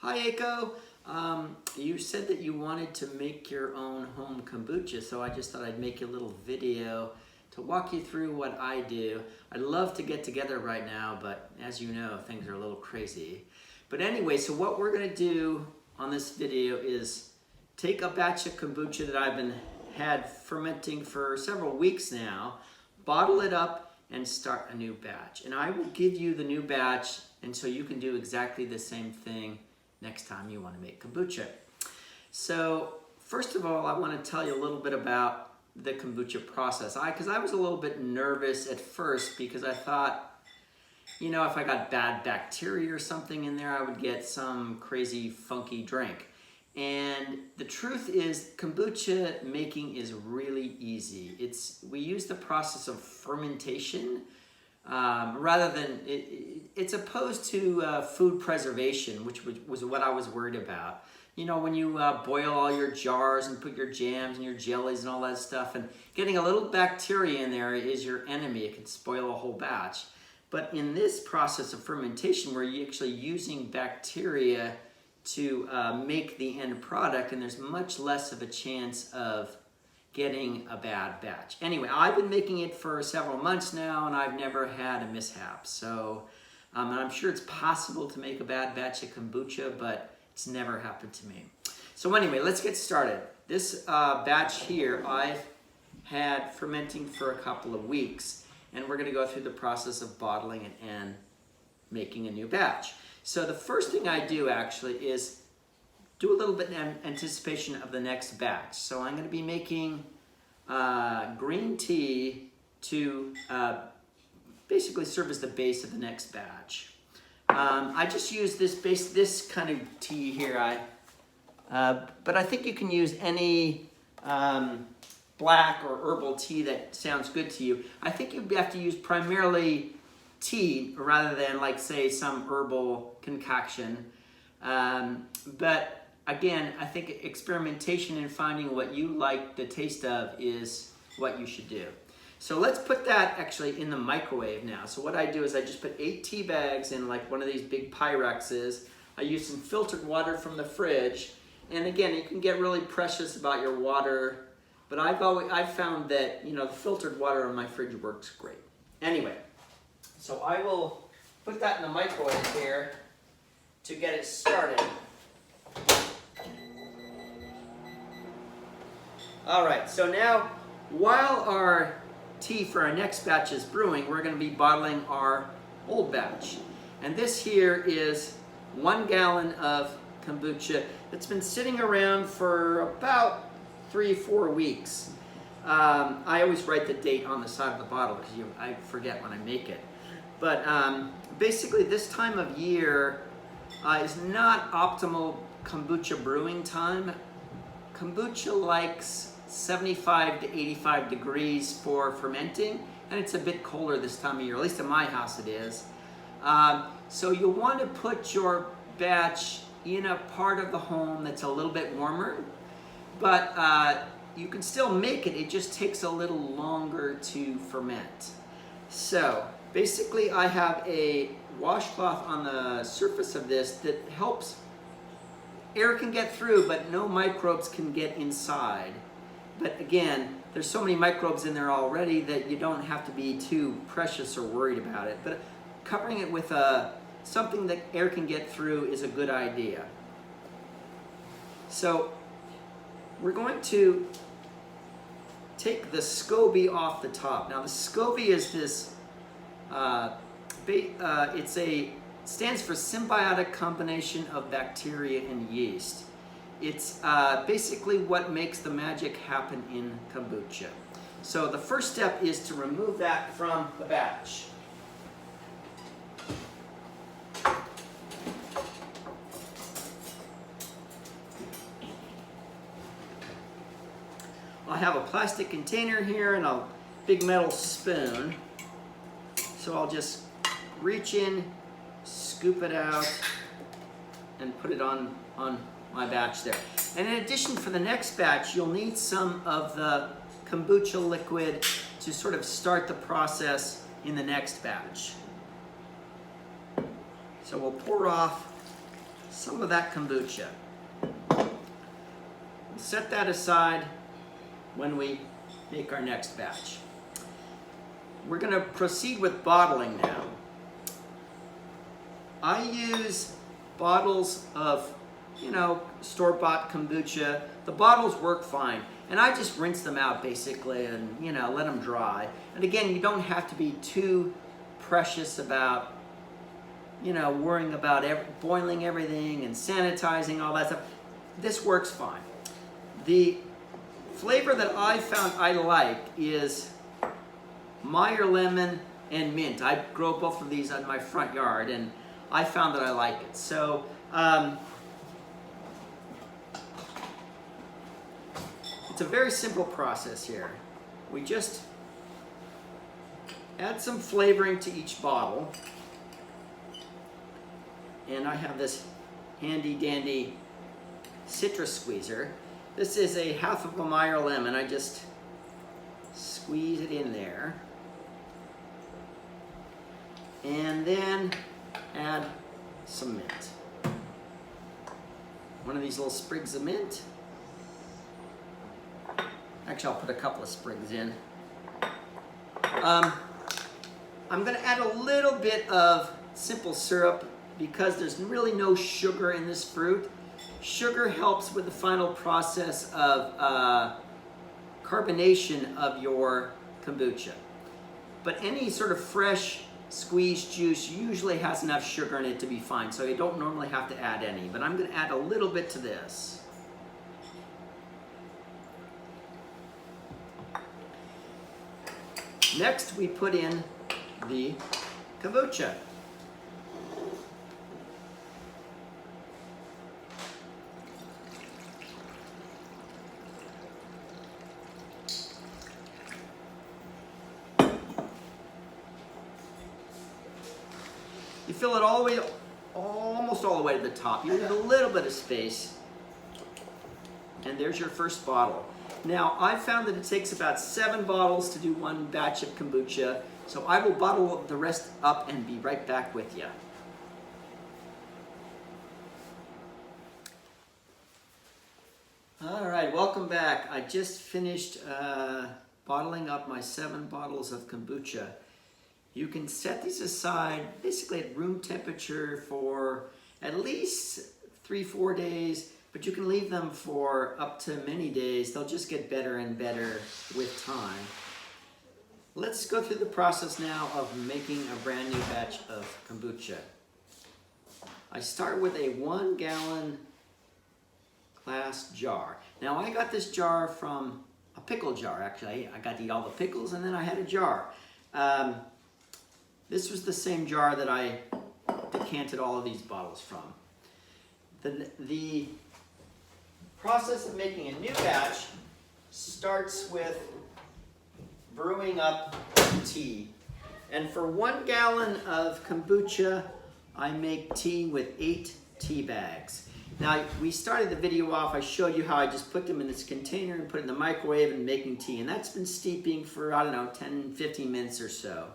Hi, Eiko. You said that you wanted to make your own home kombucha, so I just thought I'd make a little video to walk you through what I do. I'd love to get together right now, but as you know, things are a little crazy. But anyway, so what we're gonna do on this video is take a batch of kombucha that I've had fermenting for several weeks now, bottle it up, and start a new batch. And I will give you the new batch, and so you can do exactly the same thing next time you want to make kombucha. So first of all, I want to tell you a little bit about the kombucha process. Because I was a little bit nervous at first because I thought, you know, if I got bad bacteria or something in there, I would get some crazy funky drink. And the truth is, kombucha making is really easy. We use the process of fermentation rather than, it's opposed to food preservation, which was what I was worried about. You know, when you boil all your jars and put your jams and your jellies and all that stuff, and getting a little bacteria in there is your enemy. It can spoil a whole batch. But in this process of fermentation, where you're actually using bacteria to make the end product, and there's much less of a chance of getting a bad batch. Anyway, I've been making it for several months now, and I've never had a mishap. So, and I'm sure it's possible to make a bad batch of kombucha, but it's never happened to me. So anyway, let's get started. This batch here, I've had fermenting for a couple of weeks, and we're gonna go through the process of bottling it and making a new batch. So the first thing I do actually is do a little bit in anticipation of the next batch. So I'm going to be making green tea to basically serve as the base of the next batch. I just use this kind of tea here. But I think you can use any black or herbal tea that sounds good to you. I think you have to use primarily tea rather than, like, say, some herbal concoction. But again, I think experimentation and finding what you like the taste of is what you should do. So let's put that actually in the microwave now. So what I do is I just put 8 tea bags in, like, one of these big Pyrexes. I use some filtered water from the fridge. And again, you can get really precious about your water, but I've found that, you know, the filtered water in my fridge works great. Anyway, so I will put that in the microwave here to get it started. All right, so now while our tea for our next batch is brewing, we're going to be bottling our old batch. And this here is 1 gallon of kombucha that's been sitting around for about 3-4 weeks. I always write the date on the side of the bottle because I forget when I make it. But basically this time of year is not optimal kombucha brewing time. Kombucha likes 75 to 85 degrees for fermenting, and it's a bit colder this time of year, at least in my house it is. So you'll want to put your batch in a part of the home that's a little bit warmer, but you can still make it, it just takes a little longer to ferment. So basically I have a washcloth on the surface of this that helps, air can get through, but no microbes can get inside. But again, there's so many microbes in there already that you don't have to be too precious or worried about it. But covering it with something that air can get through is a good idea. So we're going to take the SCOBY off the top. Now the SCOBY is this, stands for symbiotic combination of bacteria and yeast. It's basically what makes the magic happen in kombucha. So the first step is to remove that from the batch. I have a plastic container here and a big metal spoon. So I'll just reach in, scoop it out, and put it on my batch there. And in addition, for the next batch, you'll need some of the kombucha liquid to sort of start the process in the next batch. So we'll pour off some of that kombucha. Set that aside when we make our next batch. We're going to proceed with bottling now. I use bottles of, store-bought kombucha. The bottles work fine, and I just rinse them out basically and, let them dry. And again, you don't have to be too precious about, worrying about boiling everything and sanitizing, all that stuff. This works fine. The flavor that I found I like is Meyer lemon and mint. I grow both of these in my front yard, and I found that I like it. So, it's a very simple process here. We just add some flavoring to each bottle. And I have this handy dandy citrus squeezer. This is a half of a Meyer lemon. I just squeeze it in there. And then add some mint. One of these little sprigs of mint. Actually, I'll put a couple of sprigs in. I'm going to add a little bit of simple syrup because there's really no sugar in this fruit. Sugar helps with the final process of carbonation of your kombucha. But any sort of fresh squeezed juice usually has enough sugar in it to be fine, so you don't normally have to add any. But I'm going to add a little bit to this. Next, we put in the kombucha. You fill it all the way, almost all the way to the top. You leave a little bit of space, and there's your first bottle. Now, I found that it takes about 7 bottles to do one batch of kombucha, so I will bottle the rest up and be right back with you. All right, welcome back. I just finished bottling up my 7 bottles of kombucha. You can set these aside basically at room temperature for at least 3-4 days, but you can leave them for up to many days. They'll just get better and better with time. Let's go through the process now of making a brand new batch of kombucha. I start with a 1-gallon glass jar. Now I got this jar from a pickle jar, actually. I got to eat all the pickles and then I had a jar. This was the same jar that I decanted all of these bottles from. The process of making a new batch starts with brewing up tea. And for 1 gallon of kombucha, I make tea with 8 tea bags. Now, we started the video off, I showed you how I just put them in this container and put it in the microwave and making tea. And that's been steeping for, 10-15 minutes or so.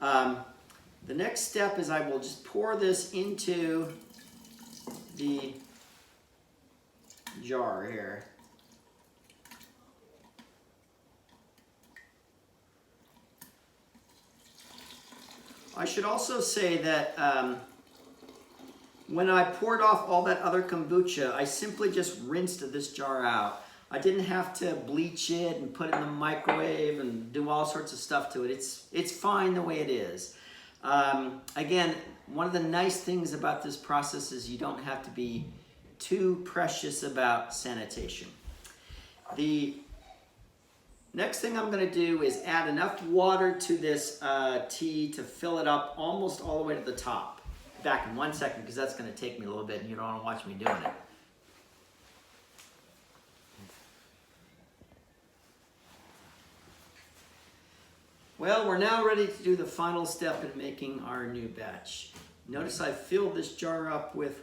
The next step is I will just pour this into the jar here. I should also say that when I poured off all that other kombucha, I simply just rinsed this jar out. I didn't have to bleach it and put it in the microwave and do all sorts of stuff to it. It's fine the way it is. Again, one of the nice things about this process is you don't have to be too precious about sanitation. The next thing I'm going to do is add enough water to this tea to fill it up almost all the way to the top. Back in 1 second because that's going to take me a little bit and you don't want to watch me doing it. Well, we're now ready to do the final step in making our new batch. Notice I filled this jar up with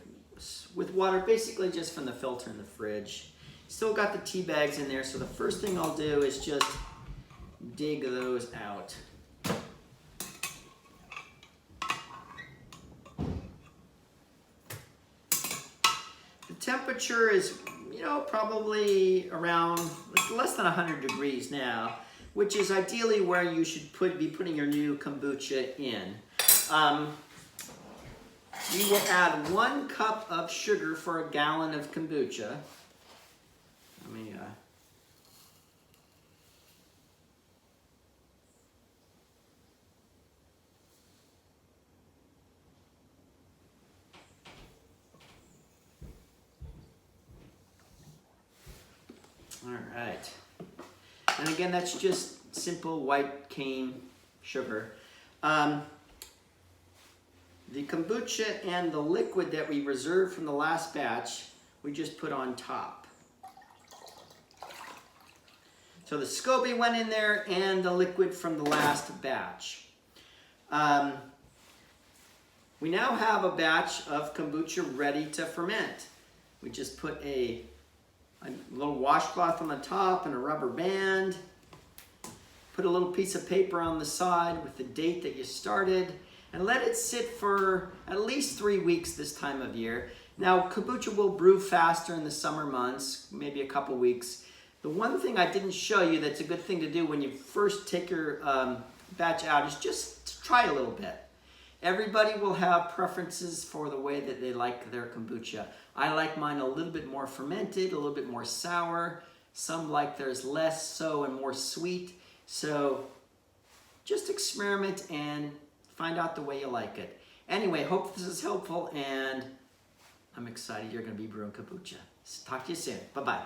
water, basically just from the filter in the fridge. Still got the tea bags in there, so the first thing I'll do is just dig those out. temperature is, you know, probably around less than 100 degrees now, which is ideally where you should be putting your new kombucha in. You will add 1 cup of sugar for a gallon of kombucha. Let me, all right. And again, that's just simple white cane sugar. The kombucha and the liquid that we reserved from the last batch, we just put on top. So the SCOBY went in there and the liquid from the last batch. We now have a batch of kombucha ready to ferment. We just put a little washcloth on the top and a rubber band. Put a little piece of paper on the side with the date that you started, and let it sit for at least 3 weeks this time of year. Now, kombucha will brew faster in the summer months, maybe a couple weeks. The one thing I didn't show you that's a good thing to do when you first take your batch out is just try a little bit. Everybody will have preferences for the way that they like their kombucha. I like mine a little bit more fermented, a little bit more sour. Some like theirs less so and more sweet. So just experiment and find out the way you like it. Anyway, hope this is helpful, and I'm excited you're going to be brewing kombucha. Talk to you soon. Bye-bye.